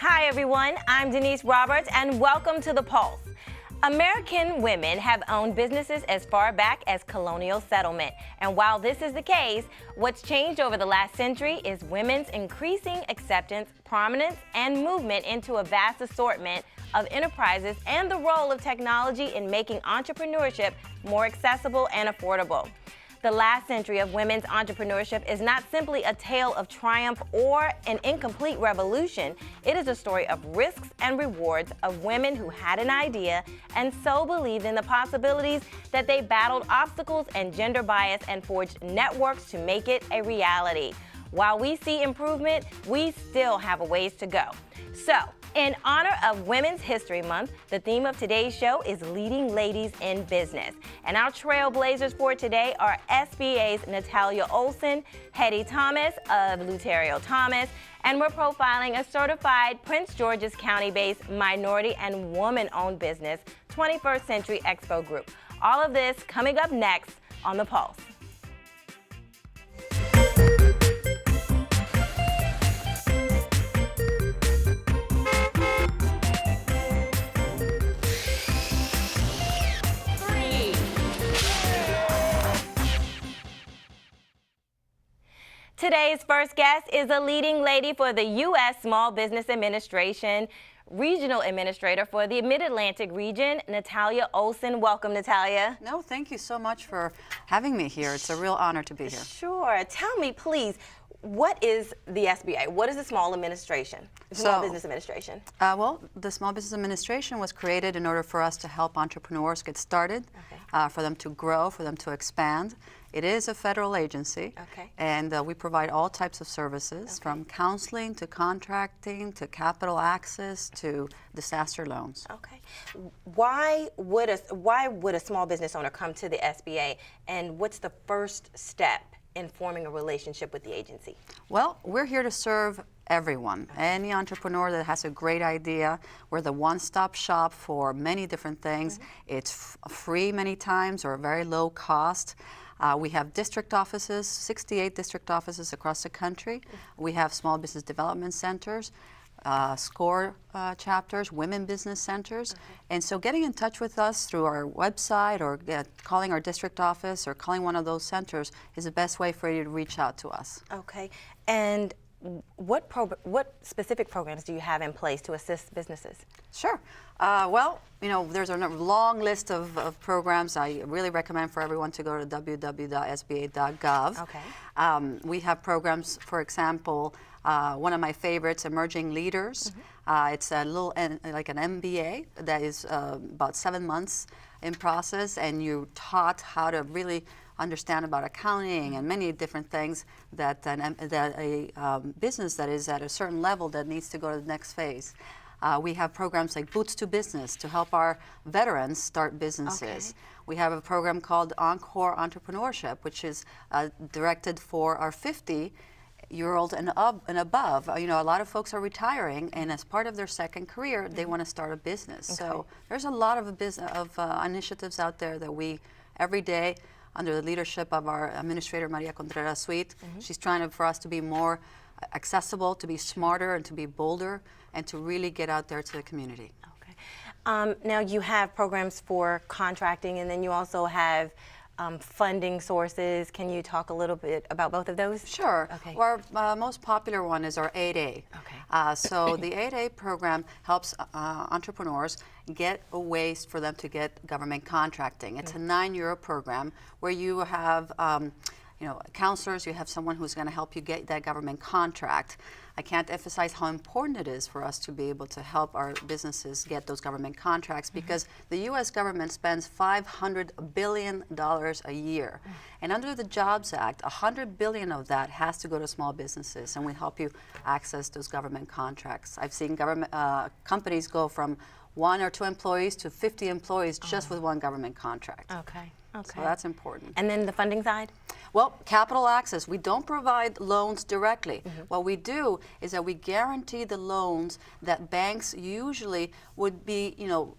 Hi everyone, I'm Denise Roberts and welcome to The Pulse. American women have owned businesses as far back as colonial settlement. And while this is the case, what's changed over the last century is women's increasing acceptance, prominence, and movement into a vast assortment of enterprises and the role of technology in making entrepreneurship more accessible and affordable. The last century of women's entrepreneurship is not simply a tale of triumph or an incomplete revolution. It is a story of risks and rewards of women who had an idea and so believed in the possibilities that they battled obstacles and gender bias and forged networks to make it a reality. While we see improvement, we still have a ways to go. So, in honor of Women's History Month, the theme of today's show is Leading Ladies in Business. And our trailblazers for today are SBA's Natalia Olson, Hedy Thomas of Luterio Thomas, and we're profiling a certified Prince George's County-based minority and woman-owned business, 21st Century Expo Group. All of this coming up next on The Pulse. Today's first guest is a leading lady for the U.S. Small Business Administration, Regional Administrator for the Mid-Atlantic region, Natalia Olson. Welcome, Natalia. No, thank you so much for having me here. It's a real honor to be here. Sure. Tell me, please, what is the SBA? What is the Small Business Administration? Well, the Small Business Administration was created in order for us to help entrepreneurs get started, for them to grow, for them to expand. It is a federal agency, and we provide all types of services, from counseling to contracting to capital access to disaster loans. Okay. Why would a small business owner come to the SBA, and what's the first step in forming a relationship with the agency? Well, we're here to serve everyone. Any entrepreneur that has a great idea. We're the one-stop shop for many different things. It's free many times or very low cost. We have district offices, 68 district offices across the country. We have small business development centers, SCORE chapters, women business centers. And so getting in touch with us through our website or calling our district office or calling one of those centers is the best way for you to reach out to us. Okay. And what specific programs do you have in place to assist businesses? Sure. Well, you know, there's a long list of programs. I really recommend for everyone to go to www.sba.gov. Okay. We have programs, for example, one of my favorites, Emerging Leaders. It's a little, like an MBA that is about 7 months in process, and you're taught how to really understand about accounting and many different things that a business that is at a certain level that needs to go to the next phase. We have programs like Boots to Business to help our veterans start businesses. We have a program called Encore Entrepreneurship, which is directed for our 50-year-old and above. You know, a lot of folks are retiring, and as part of their second career, they want to start a business. So there's a lot of initiatives out there that we, every day, under the leadership of our Administrator Maria Contreras Sweet, she's trying for us to be more accessible, to be smarter, and to be bolder, and to really get out there to the community. Okay. Now you have programs for contracting, and then you also have funding sources. Can you talk a little bit about both of those? Sure. Okay. Well, our most popular one is our 8A. Okay. So the 8A program helps entrepreneurs get ways for them to get government contracting. It's a 9-year program where you have you know, counselors, you have someone who's going to help you get that government contract. I can't emphasize how important it is for us to be able to help our businesses get those government contracts, because the U.S. government spends $500 billion a year. And under the Jobs Act, $100 billion of that has to go to small businesses, and we help you access those government contracts. I've seen government companies go from 1 or 2 employees to 50 employees just with one government contract. Okay. Okay. So that's important. And then the funding side? Well, capital access. We don't provide loans directly. What we do is that we guarantee the loans that banks usually would be, you know,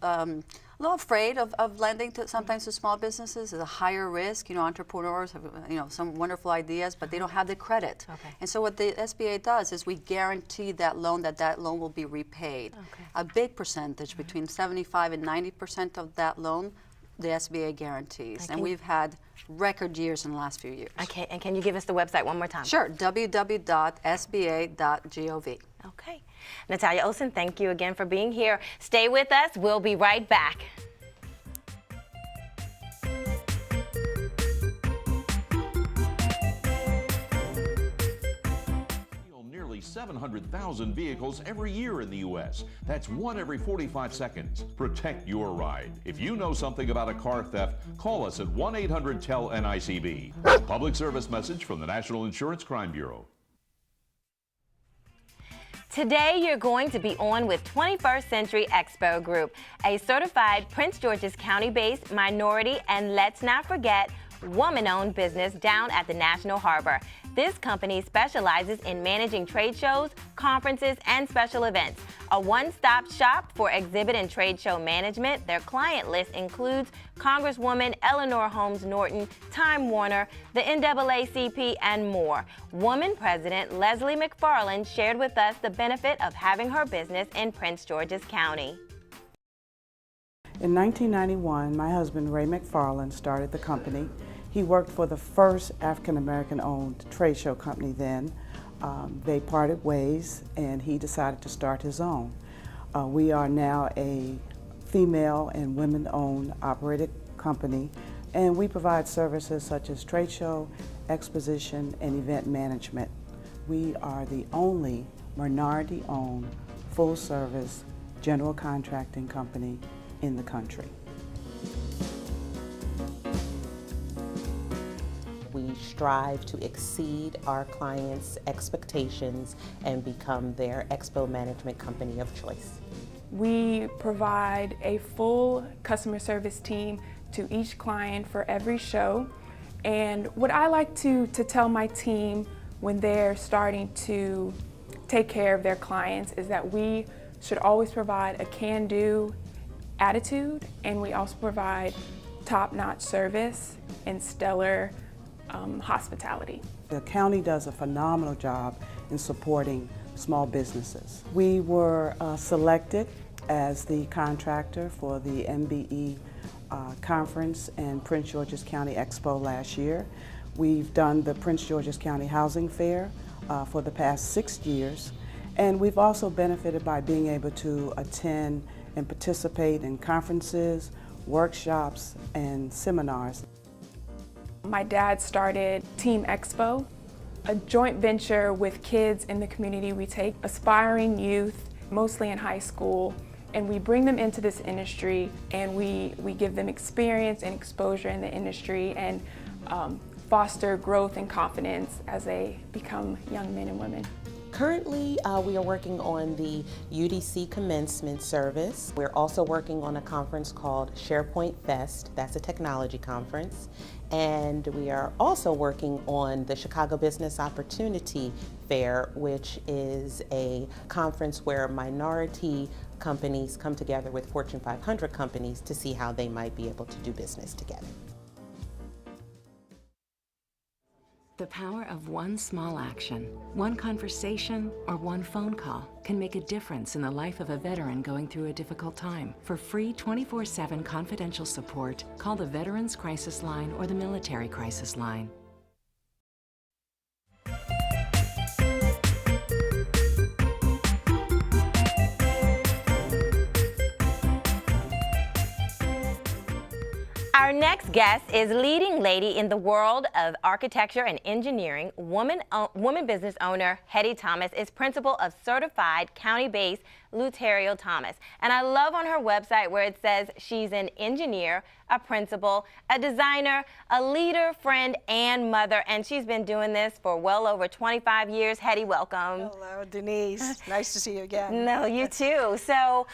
a little afraid of lending to sometimes to small businesses. It's a higher risk. You know, entrepreneurs have some wonderful ideas, but they don't have the credit. Okay. And so what the SBA does is we guarantee that loan will be repaid. Okay. A big percentage, between 75 and 90% of that loan, the SBA guarantees. And we've had record years in the last few years. Okay, and can you give us the website one more time? Sure, www.sba.gov. Okay. Natalia, Olson, thank you again for being here. Stay with us. We'll be right back. Nearly 700,000 vehicles every year in the U.S. That's 1 every 45 seconds. Protect your ride. If you know something about a car theft, call us at 1-800-TEL-NICB. A public service message from the National Insurance Crime Bureau. Today, you're going to be on with 21st Century Expo Group, a certified Prince George's County-based minority and, let's not forget, woman-owned business down at the National Harbor. This company specializes in managing trade shows, conferences, and special events. A one-stop shop for exhibit and trade show management. Their client list includes Congresswoman Eleanor Holmes Norton, Time Warner, the NAACP, and more. Woman President Leslie McFarland shared with us the benefit of having her business in Prince George's County. In 1991, my husband, Ray McFarland, started the company. He worked for the first African-American-owned trade show company then. They parted ways, and he decided to start his own. We are now a female and women-owned operated company, and we provide services such as trade show, exposition, and event management. We are the only minority-owned, full-service general contracting company in the country. We strive to exceed our clients' expectations and become their expo management company of choice. We provide a full customer service team to each client for every show. And what I like to tell my team when they're starting to take care of their clients is that we should always provide a can-do attitude, and we also provide top-notch service and stellar hospitality. The county does a phenomenal job in supporting small businesses. We were selected as the contractor for the MBE conference and Prince George's County Expo last year. We've done the Prince George's County Housing Fair for the past 6 years, and we've also benefited by being able to attend and participate in conferences, workshops, and seminars. My dad started Team Expo, a joint venture with kids in the community. We take aspiring youth, mostly in high school, and we bring them into this industry, and we give them experience and exposure in the industry and foster growth and confidence as they become young men and women. Currently, we are working on the UDC commencement service. We're also working on a conference called SharePoint Fest. That's a technology conference. And we are also working on the Chicago Business Opportunity Fair, which is a conference where minority companies come together with Fortune 500 companies to see how they might be able to do business together. The power of one small action, one conversation, or one phone call can make a difference in the life of a veteran going through a difficult time. For free 24/7 confidential support, call the Veterans Crisis Line or the Military Crisis Line. Our next guest is leading lady in the world of architecture and engineering. Woman business owner Hedy Thomas is principal of certified county-based Hedy Thomas. And I love on her website where it says she's an engineer, a principal, a designer, a leader, friend, and mother. And she's been doing this for well over 25 years. Hedy, welcome. Hello, Denise. Nice to see you again. No, you too. So,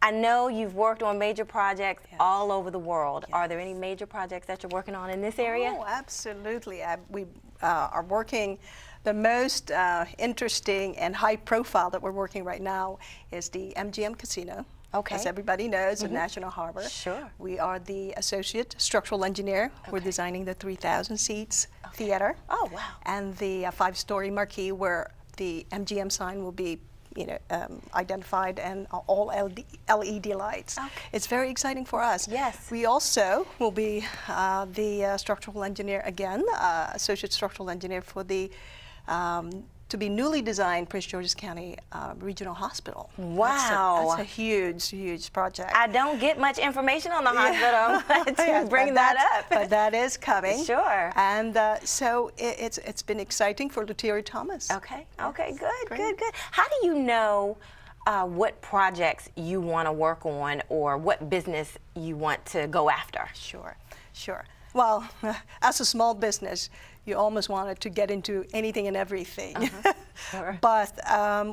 I know you've worked on major projects all over the world. Yes. Are there any major projects that you're working on in this area? Oh, absolutely. We are working, the most interesting and high profile that we're working right now is the MGM Casino as everybody knows, at National Harbor. Sure. We are the associate structural engineer. We're designing the 3,000 seats theater. Oh, wow. And the 5-story marquee where the MGM sign will be identified, and all LED lights. Okay. It's very exciting for us. Yes. We also will be the structural engineer again, associate structural engineer for the to be newly designed Prince George's County Regional Hospital. Wow. That's a huge, huge project. I don't get much information on the hospital. I'm glad to bring that up. But that is coming. Sure. And so it's been exciting for Hedy Thomas. Okay. Okay. Good. Great. Good. Good. How do you know what projects you want to work on, or what business you want to go after? Sure. Sure. Well, as a small business, you almost wanted to get into anything and everything. Sure. But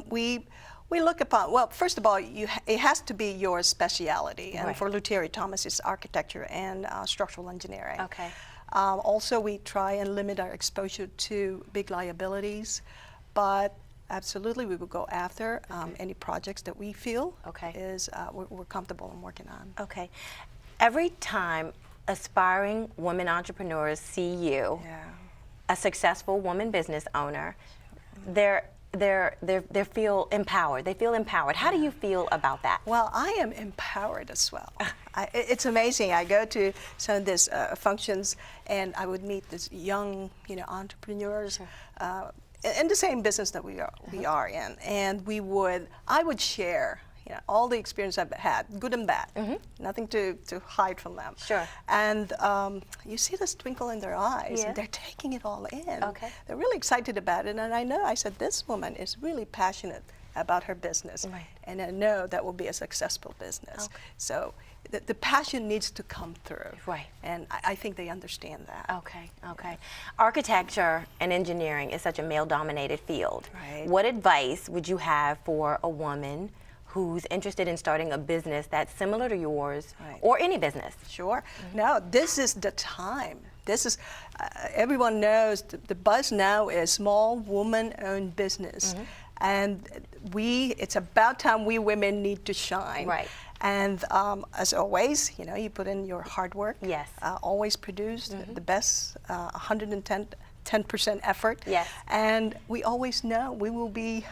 we look upon, well, first of all, it has to be your speciality. And Right. for Hedy Thomas, it's architecture and structural engineering. Okay. Also, we try and limit our exposure to big liabilities, but absolutely we will go after any projects that we feel is we're comfortable in working on. Okay. Every time aspiring women entrepreneurs see you, a successful woman business owner, they feel empowered. They feel empowered. How do you feel about that? Well, I am empowered as well. It's amazing. I go to some of these functions, and I would meet these young, entrepreneurs in the same business that we are in, and I would share. All the experience I've had, good and bad, nothing to hide from them. Sure. And you see this twinkle in their eyes, Yeah. and they're taking it all in. Okay. They're really excited about it, and I said, this woman is really passionate about her business, Right. and I know that will be a successful business. Okay. So the passion needs to come through. Right. And I think they understand that. Okay, okay. Architecture and engineering is such a male-dominated field. Right. What advice would you have for a woman who's interested in starting a business that's similar to yours, Right. or any business? Sure. No, this is the time. This is, everyone knows the buzz now is small woman-owned business. And it's about time we women need to shine. Right. And as always, you put in your hard work. Yes. Always produce the best 110% effort. Yes. And we always know we will be,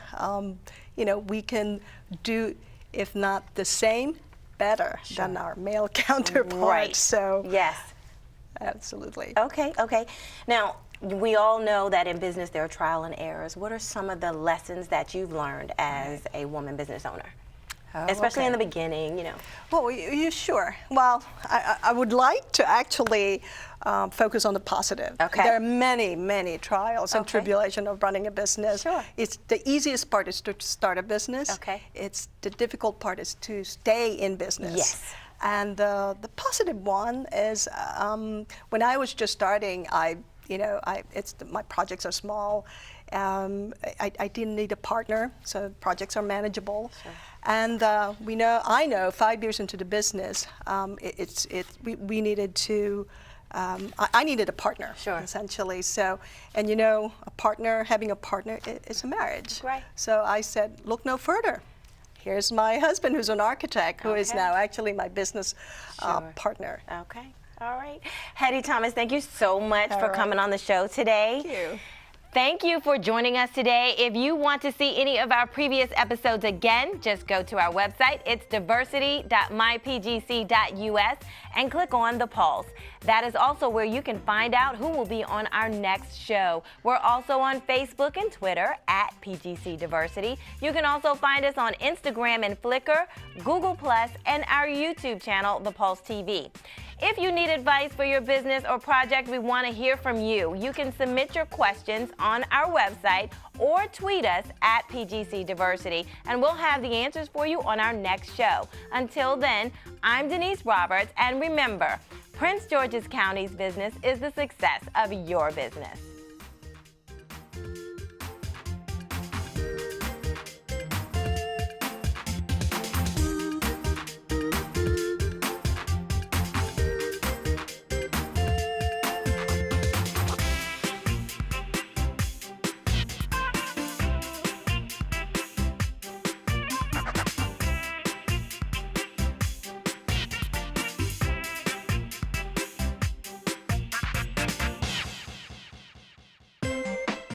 we can do, if not the same, better than our male counterparts. Right. So Yes. absolutely. Okay, okay. Now, we all know that in business there are trial and errors. What are some of the lessons that you've learned as a woman business owner? Especially in the beginning, Well, you sure? Well, I would like to actually focus on the positive. Okay. There are many, many trials and tribulations of running a business. Sure. It's the easiest part is to start a business. Okay. It's the difficult part is to stay in business. Yes. And the positive one is when I was just starting, my projects are small. I didn't need a partner, so projects are manageable. Sure. And I know 5 years into the business, we needed to. I needed a partner, Sure. essentially. So, and having a partner is a marriage. Right. So I said, look no further. Here's my husband, who's an architect, who is Okay. now actually my business Sure. partner. Okay. All right. Hedy Thomas, thank you so much for right. coming on the show today. Thank you. Thank you for joining us today. If you want to see any of our previous episodes again, just go to our website. It's diversity.mypgc.us and click on The Pulse. That is also where you can find out who will be on our next show. We're also on Facebook and Twitter at PGC Diversity. You can also find us on Instagram and Flickr, Google+, and our YouTube channel, The Pulse TV. If you need advice for your business or project, we want to hear from you. You can submit your questions on our website or tweet us at PGC Diversity, and we'll have the answers for you on our next show. Until then, I'm Denise Roberts, and remember, Prince George's County's business is the success of your business.